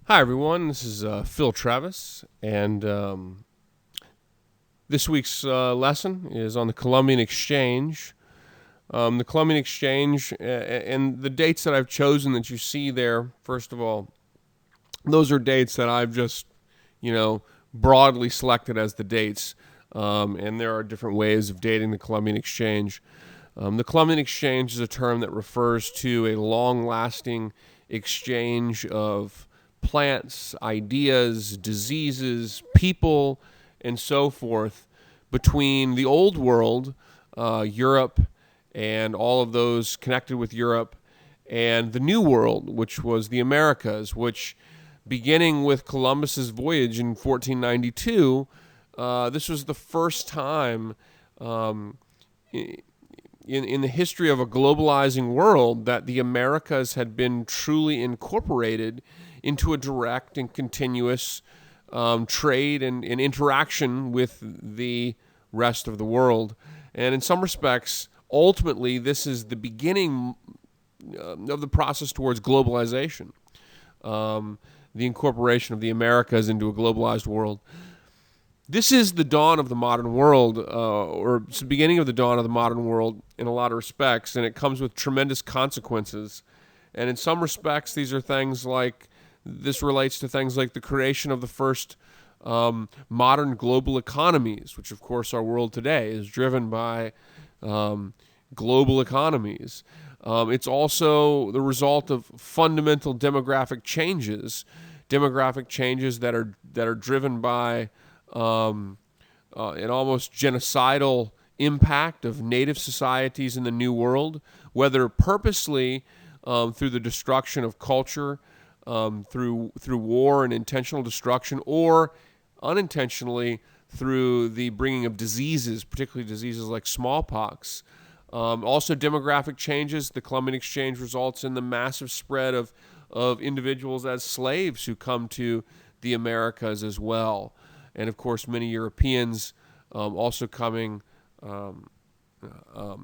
Hi, everyone. This is Phil Travis, and this week's lesson is on the Columbian Exchange. The Columbian Exchange and the dates that I've chosen that you see there, first of all, those are dates that I've just, you know, broadly selected as the dates. And there are different ways of dating the Columbian Exchange. The Columbian Exchange is a term that refers to a long lasting exchange of plants, ideas, diseases, people, and so forth between the old world, Europe, and all of those connected with Europe, and the New World, which was the Americas, which beginning with Columbus's voyage in 1492, this was the first time um, in the history of a globalizing world that the Americas had been truly incorporated into a direct and continuous trade and interaction with the rest of the world. And in some respects, ultimately, this is the beginning of the process towards globalization, the incorporation of the Americas into a globalized world. This is the dawn of the modern world, or it's the beginning of the dawn of the modern world in a lot of respects, and it comes with tremendous consequences. And in some respects, these are things like this relates to things like the creation of the first modern global economies, which, of course, our world today is driven by global economies. It's also the result of fundamental demographic changes that are driven by an almost genocidal impact of native societies in the New World, whether purposely through the destruction of culture, through war and intentional destruction, or unintentionally through the bringing of diseases, particularly diseases like smallpox. Also, demographic changes. The Columbian Exchange results in the massive spread of individuals as slaves who come to the Americas as well. And of course, many Europeans also coming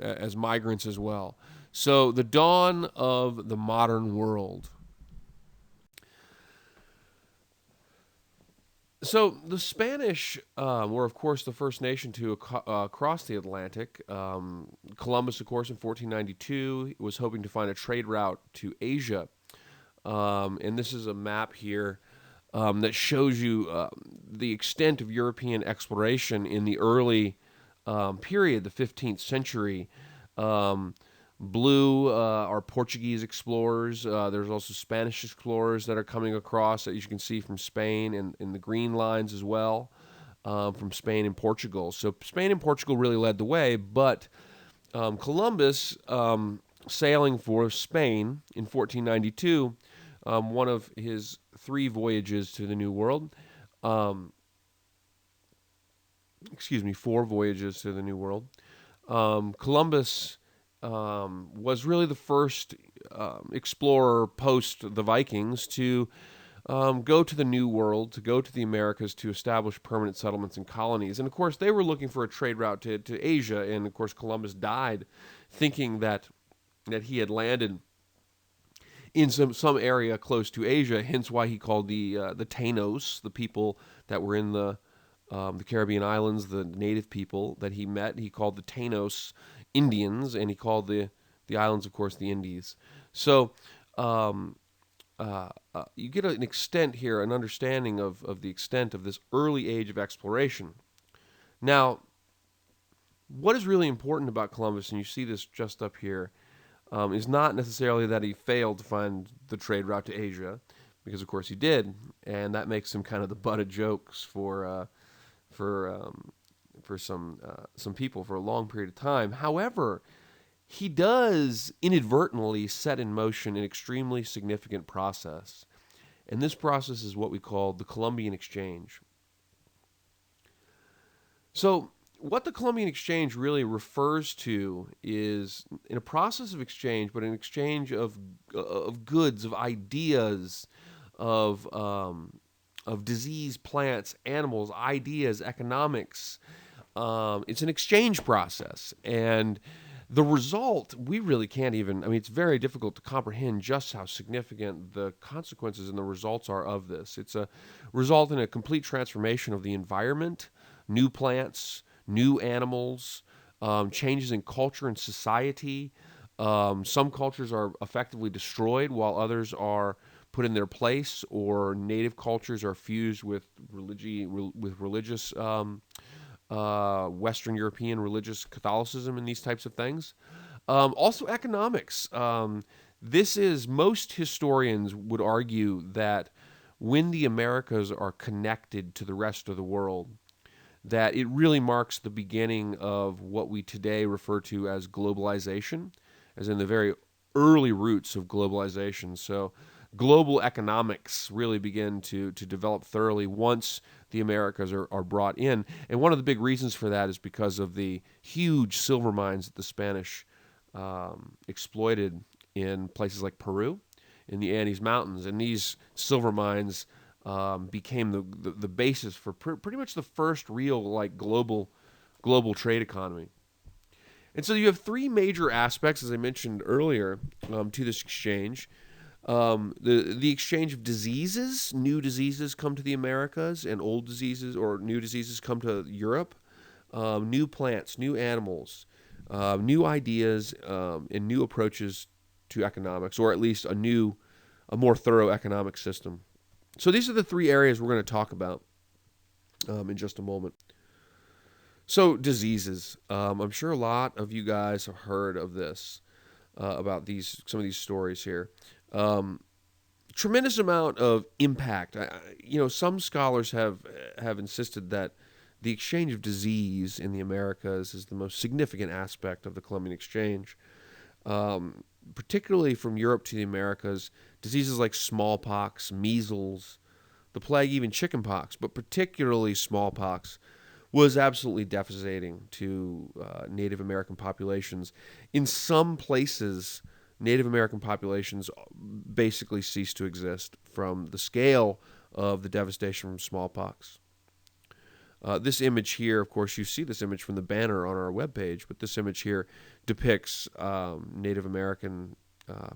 as migrants as well. So, the dawn of the modern world. So the Spanish were, of course, the first nation to cross the Atlantic. Columbus, of course, in 1492, was hoping to find a trade route to Asia. And this is a map here that shows you the extent of European exploration in the early period, the 15th century. Blue are Portuguese explorers. There's also Spanish explorers that are coming across, as you can see from Spain, and in the green lines as well, from Spain and Portugal. So Spain and Portugal really led the way, but Columbus, sailing for Spain in 1492, one of his three voyages to the New World, four voyages to the New World. Columbus was really the first explorer post the Vikings to go to the New World, to go to the Americas to establish permanent settlements and colonies. And of course, they were looking for a trade route to Asia. And of course, Columbus died thinking that he had landed in some area close to Asia. Hence, why he called the Tainos, the people that were in the Caribbean islands, the native people that he met. He called the Tainos Indians, and he called the islands, of course, the Indies. So you get an extent here, an understanding of the extent of this early age of exploration. Now, what is really important about Columbus, and you see this just up here, is not necessarily that he failed to find the trade route to Asia, because of course he did, and that makes him kind of the butt of jokes for some people for a long period of time. However, he does inadvertently set in motion an extremely significant process, and this process is what we call the Columbian Exchange. So, what the Columbian Exchange really refers to is in a process of exchange, but an exchange of goods, of ideas, of disease, plants, animals, ideas, economics. It's an exchange process, and The result, we really can't even, I mean, it's very difficult to comprehend just how significant the consequences and the results are of this. It's a result in a complete transformation of the environment, new plants, new animals, changes in culture and society. Some cultures are effectively destroyed while others are put in their place, or native cultures are fused with religious Western European religious Catholicism and these types of things. Also, economics. This is, most historians would argue that when the Americas are connected to the rest of the world, that it really marks the beginning of what we today refer to as globalization, as in the very early roots of globalization. So, global economics really begin to develop thoroughly once the Americas are brought in. And one of the big reasons for that is because of the huge silver mines that the Spanish exploited in places like Peru, in the Andes Mountains. And these silver mines became the basis for pretty much the first real like global trade economy. And so you have three major aspects, as I mentioned earlier, to this exchange. The exchange of diseases, new diseases come to the Americas, and old diseases or new diseases come to Europe. New plants, new animals, new ideas, and new approaches to economics, or at least a more thorough economic system. So these are the three areas we're going to talk about in just a moment. So diseases, I'm sure a lot of you guys have heard of this, about some of these stories here. Um, Tremendous amount of impact. Some scholars have insisted that the exchange of disease in the Americas is the most significant aspect of the Columbian Exchange. Particularly from Europe to the Americas, diseases like smallpox, measles, the plague, even chickenpox, but particularly smallpox, was absolutely devastating to Native American populations. In some places, Native American populations basically ceased to exist from the scale of the devastation from smallpox. This image here, of course, you see this image from the banner on our webpage, but this image here depicts Native American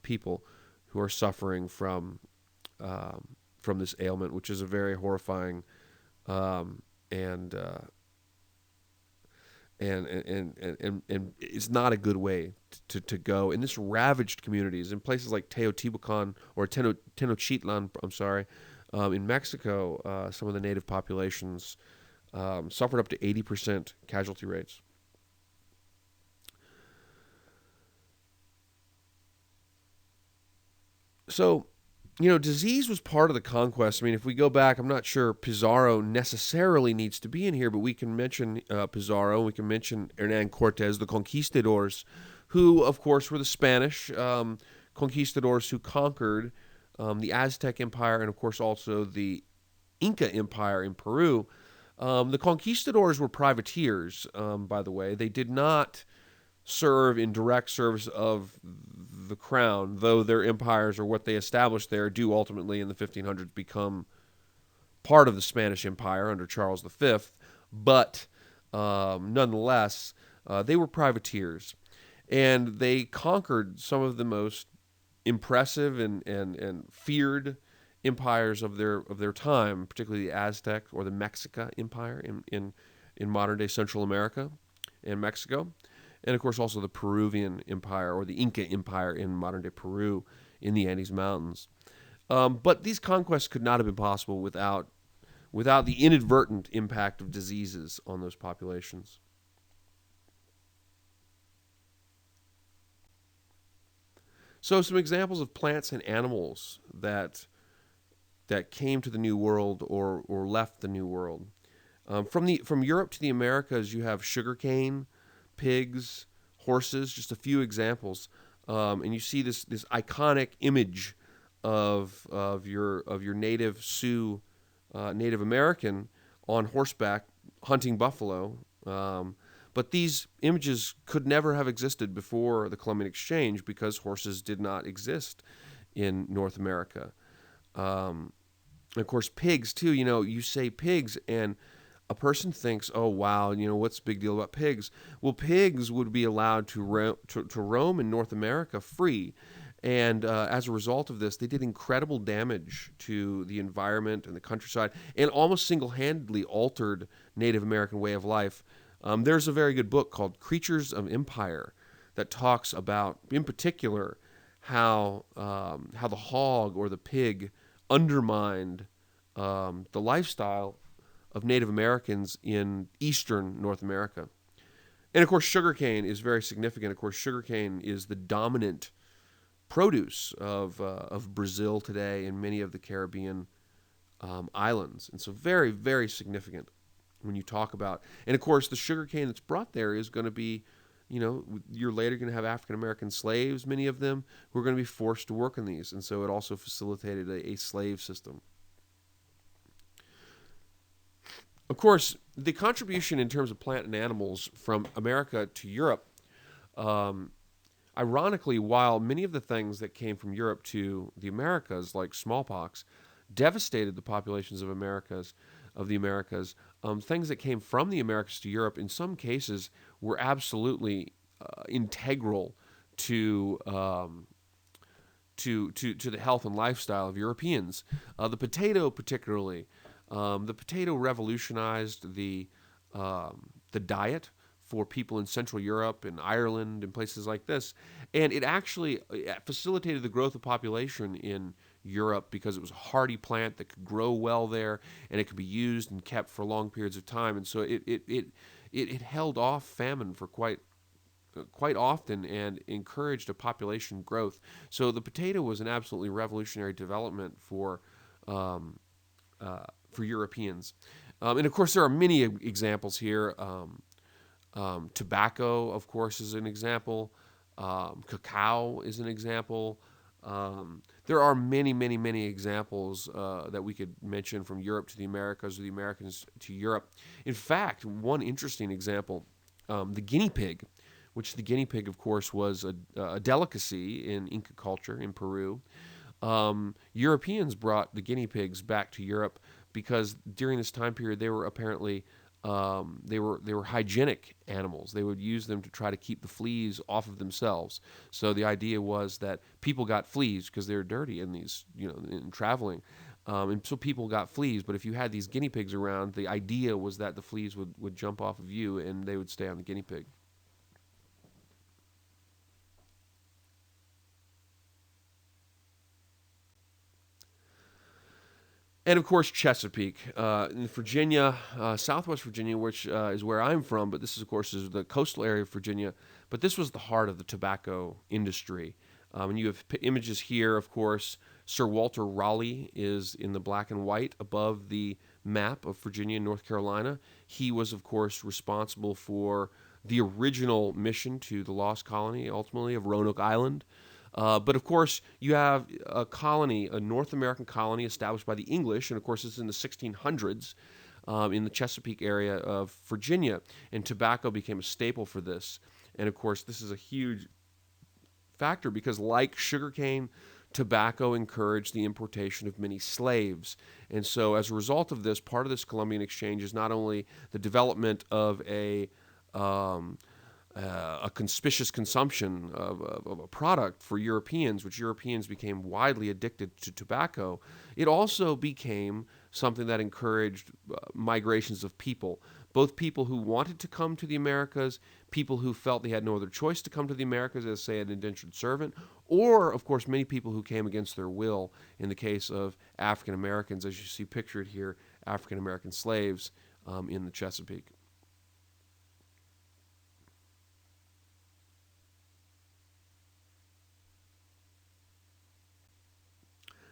people who are suffering from this ailment, which is a very horrifying um, and, uh, and it's not a good way to go. And this ravaged communities in places like Teotihuacan or Tenochtitlan, I'm sorry, in Mexico, some of the native populations suffered up to 80% casualty rates. So, disease was part of the conquest. I mean, if we go back, I'm not sure Pizarro necessarily needs to be in here, but we can mention Pizarro. We can mention Hernan Cortez, the conquistadors, who, of course, were the Spanish conquistadors who conquered the Aztec Empire and, of course, also the Inca Empire in Peru. The conquistadors were privateers, by the way. They did not serve in direct service of the crown, though their empires or what they established there do ultimately in the 1500s become part of the Spanish Empire under Charles V. But nonetheless, they were privateers, and they conquered some of the most impressive and feared empires of their time, particularly the Aztec or the Mexica Empire in modern day Central America and Mexico, and of course also the Peruvian Empire or the Inca Empire in modern day Peru in the Andes Mountains. But these conquests could not have been possible without the inadvertent impact of diseases on those populations. So some examples of plants and animals that came to the New World or left the New World. From Europe to the Americas, you have sugarcane, pigs, horses, just a few examples, and you see this iconic image of your native Sioux, Native American on horseback hunting buffalo. But these images could never have existed before the Columbian Exchange because horses did not exist in North America. And of course, pigs too. You say pigs, and a person thinks, oh, wow, what's the big deal about pigs? Well, pigs would be allowed to roam in North America free. And as a result of this, they did incredible damage to the environment and the countryside and almost single handedly altered Native American way of life. There's a very good book called Creatures of Empire that talks about, in particular, how the hog or the pig undermined the lifestyle of Native Americans in eastern North America. And of course, sugarcane is very significant. Of course, sugarcane is the dominant produce of Brazil today and many of the Caribbean islands. And so very, very significant when you talk about. And of course, the sugarcane that's brought there is going to be, you're later going to have African American slaves, many of them, who are going to be forced to work in these. And so it also facilitated a slave system. Of course, the contribution in terms of plant and animals from America to Europe, ironically, while many of the things that came from Europe to the Americas, like smallpox, devastated the populations of the Americas, things that came from the Americas to Europe, in some cases, were absolutely integral to the health and lifestyle of Europeans. The potato, particularly. The potato revolutionized the diet for people in Central Europe and Ireland and places like this. And it actually facilitated the growth of population in Europe because it was a hardy plant that could grow well there, and it could be used and kept for long periods of time. And so it held off famine for quite often and encouraged a population growth. So the potato was an absolutely revolutionary development for Europeans. And of course, there are many examples here. Tobacco, of course, is an example. Cacao is an example. There are many, many, many examples that we could mention from Europe to the Americas or the Americans to Europe. In fact, one interesting example, the guinea pig, which the guinea pig, of course, was a delicacy in Inca culture in Peru. Europeans brought the guinea pigs back to Europe because during this time period they were apparently they were hygienic animals. They would use them to try to keep the fleas off of themselves. So the idea was that people got fleas because they were dirty in these, in traveling. And so people got fleas, but if you had these guinea pigs around, the idea was that the fleas would jump off of you and they would stay on the guinea pig. And of course, Chesapeake, in Virginia, Southwest Virginia, which is where I'm from, but this is, of course, is the coastal area of Virginia. But this was the heart of the tobacco industry. And you have images here, of course. Sir Walter Raleigh is in the black and white above the map of Virginia and North Carolina. He was, of course, responsible for the original mission to the lost colony, ultimately, of Roanoke Island. But of course, you have a colony, a North American colony established by the English, and of course, it's in the 1600s in the Chesapeake area of Virginia, and tobacco became a staple for this. And of course, this is a huge factor because, like sugarcane, tobacco encouraged the importation of many slaves. And so, as a result of this, part of this Columbian Exchange is not only the development of a conspicuous consumption of a product for Europeans, which Europeans became widely addicted to tobacco, it also became something that encouraged migrations of people, both people who wanted to come to the Americas, people who felt they had no other choice to come to the Americas as, say, an indentured servant, or, of course, many people who came against their will in the case of African Americans, as you see pictured here, African American slaves in the Chesapeake.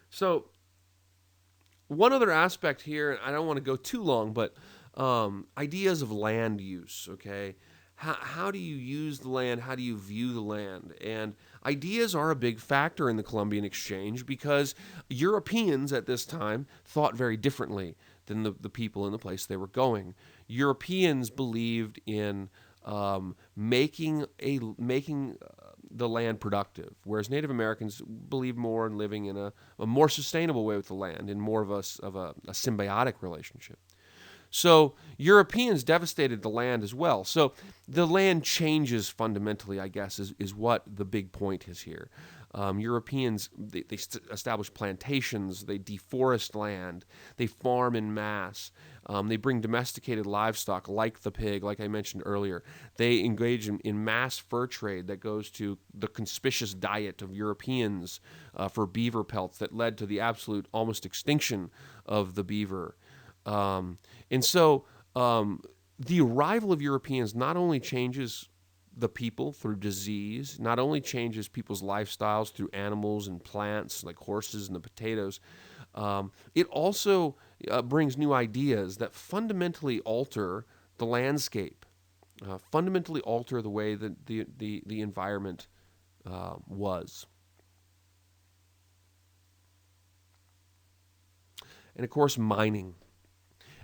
So one other aspect here, and I don't want to go too long, but ideas of land use, okay? How do you use the land? How do you view the land? And ideas are a big factor in the Columbian Exchange because Europeans at this time thought very differently than the people in the place they were going. Europeans believed in making the land productive, whereas Native Americans believe more in living in a more sustainable way with the land, in more of a symbiotic relationship. So Europeans devastated the land as well. So the land changes fundamentally, I guess, is what the big point is here. Europeans, they establish plantations, they deforest land, they farm in mass, they bring domesticated livestock like the pig, like I mentioned earlier. They engage in mass fur trade that goes to the conspicuous diet of Europeans for beaver pelts that led to the absolute almost extinction of the beaver. And so the arrival of Europeans not only changes the people through disease, not only changes people's lifestyles through animals and plants like horses and the potatoes, it also brings new ideas that fundamentally alter the landscape, fundamentally alter the way that the environment was. And of course, mining.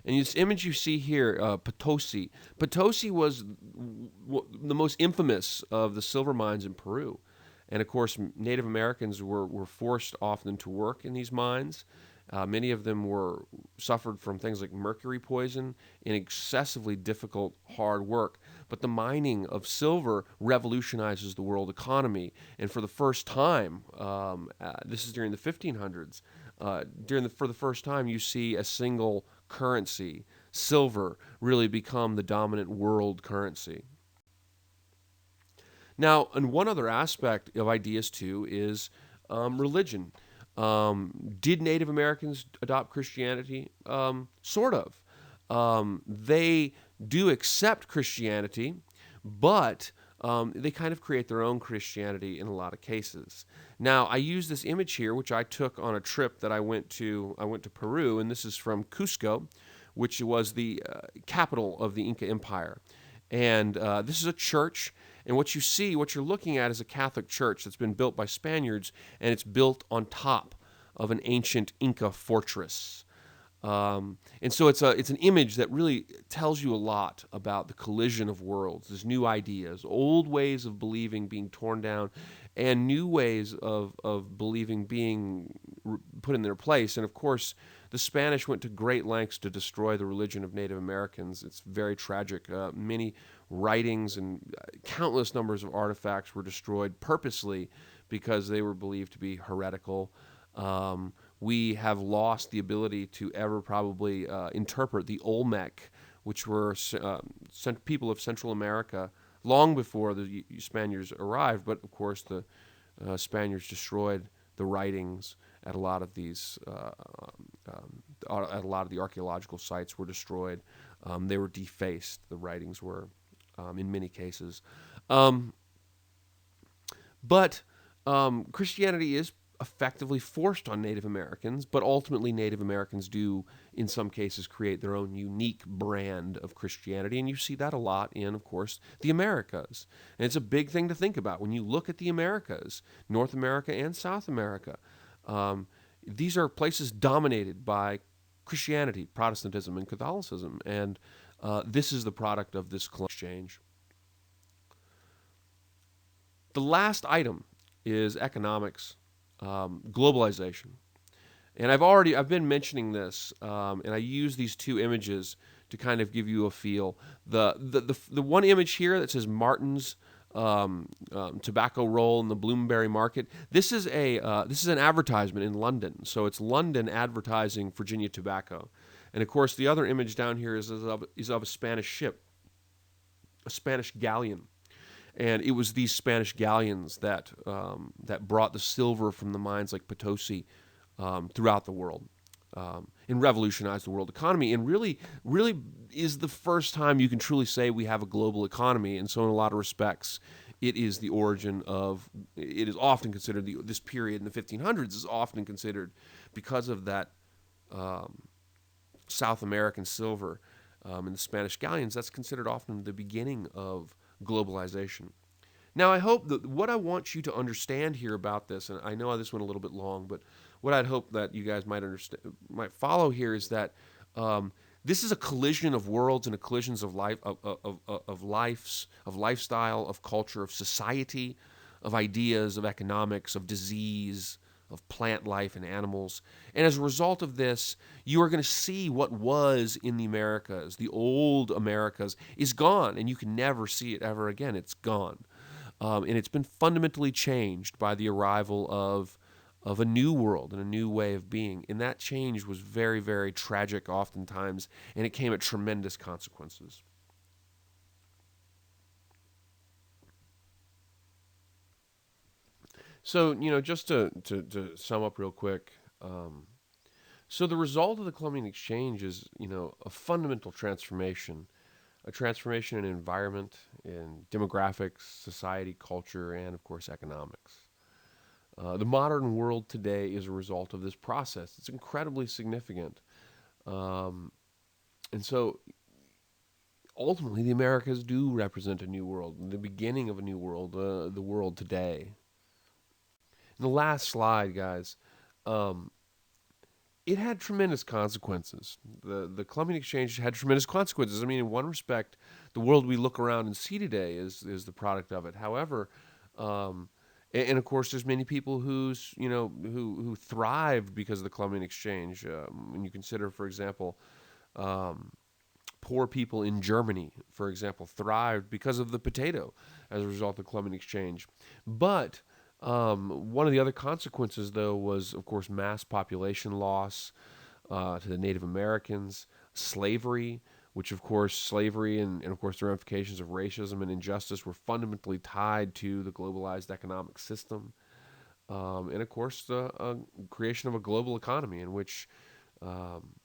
And this image you see here, Potosi. Potosi was the most infamous of the silver mines in Peru. And of course, Native Americans were forced often to work in these mines. Many of them were suffered from things like mercury poison in excessively difficult, hard work. But the mining of silver revolutionizes the world economy. And for the first time, this is during the 1500s, for the first time, you see a single currency, silver, really become the dominant world currency. Now, and one other aspect of ideas too is religion. Did Native Americans adopt Christianity? Sort of. They do accept Christianity, but they kind of create their own Christianity in a lot of cases. Now, I use this image here, which I took on a trip that I went to. I went to Peru, and this is from Cusco, which was the capital of the Inca Empire. And this is a church, and what you see, what you're looking at, is a Catholic church that's been built by Spaniards, and it's built on top of an ancient Inca fortress. And so it's an image that really tells you a lot about the collision of worlds. There's new ideas, old ways of believing being torn down, and new ways of believing being put in their place. And of course, the Spanish went to great lengths to destroy the religion of Native Americans. It's very tragic. Many writings and countless numbers of artifacts were destroyed purposely because they were believed to be heretical. We have lost the ability to ever probably interpret the Olmec, which were people of Central America long before the Spaniards arrived. But of course, the Spaniards destroyed the writings at a lot of these. At a lot of the archaeological sites were destroyed. They were defaced. The writings were, in many cases. But Christianity is effectively forced on Native Americans, but ultimately Native Americans do, in some cases, create their own unique brand of Christianity, and you see that a lot in, of course, the Americas. And it's a big thing to think about when you look at the Americas, North America and South America. These are places dominated by Christianity, Protestantism, and Catholicism, and this is the product of this exchange. The last item is economics. Globalization. And I've been mentioning this, and I use these two images to kind of give you a feel. The one image here that says Martin's tobacco roll in the Bloomsbury Market. This is an advertisement in London, so it's London advertising Virginia tobacco. And of course, the other image down here is of a Spanish ship, a Spanish galleon. And it was these Spanish galleons that brought the silver from the mines like Potosi throughout the world and revolutionized the world economy. And really is the first time you can truly say we have a global economy. And so in a lot of respects, it is the origin of, it is often considered, this period in the 1500s is often considered, because of that South American silver and the Spanish galleons, that's considered often the beginning of globalization. Now, I hope that what I want you to understand here about this, and I know this went a little bit long, but what I'd hope that you guys might understand, might follow here, is that this is a collision of worlds and a collisions of life, of lives, of lifestyle, of culture, of society, of ideas, of economics, of disease, of plant life and animals. And as a result of this, you are going to see what was in the Americas, the old Americas, is gone, and you can never see it ever again. It's gone. And it's been fundamentally changed by the arrival of a new world and a new way of being. And that change was very, very tragic oftentimes, and it came at tremendous consequences. So, just to sum up real quick, so the result of the Columbian Exchange is, a fundamental transformation, a transformation in environment, in demographics, society, culture, and of course economics. The modern world today is a result of this process. It's incredibly significant. Um, and so ultimately, the Americas do represent a new world, the beginning of a new world, the world today. And the last slide, guys, um, it had tremendous consequences. The Columbian Exchange had tremendous consequences. I mean, in one respect, the world we look around and see today is the product of it. However, and of course, there's many people who thrived because of the Columbian Exchange. When you consider, for example, um, poor people in Germany, for example, thrived because of the potato as a result of the Columbian Exchange. But one of the other consequences, though, was, of course, mass population loss to the Native Americans, slavery, which, of course, slavery and, of course, the ramifications of racism and injustice were fundamentally tied to the globalized economic system. And, of course, the creation of a global economy in which um,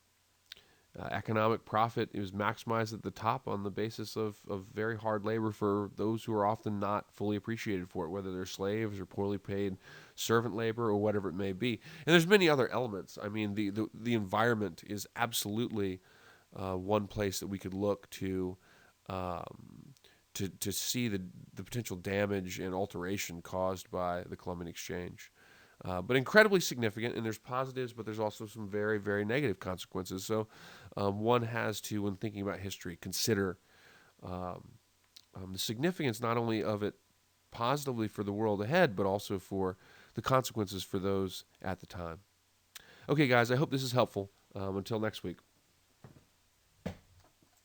economic profit is maximized at the top on the basis of very hard labor for those who are often not fully appreciated for it, whether they're slaves or poorly paid servant labor or whatever it may be. And there's many other elements. I mean, the environment is absolutely one place that we could look um, to see the potential damage and alteration caused by the Columbian Exchange. But incredibly significant, and there's positives, but there's also some very, very negative consequences. So one has to, when thinking about history, consider um, the significance not only of it positively for the world ahead, but also for the consequences for those at the time. Okay, guys, I hope this is helpful. Until next week.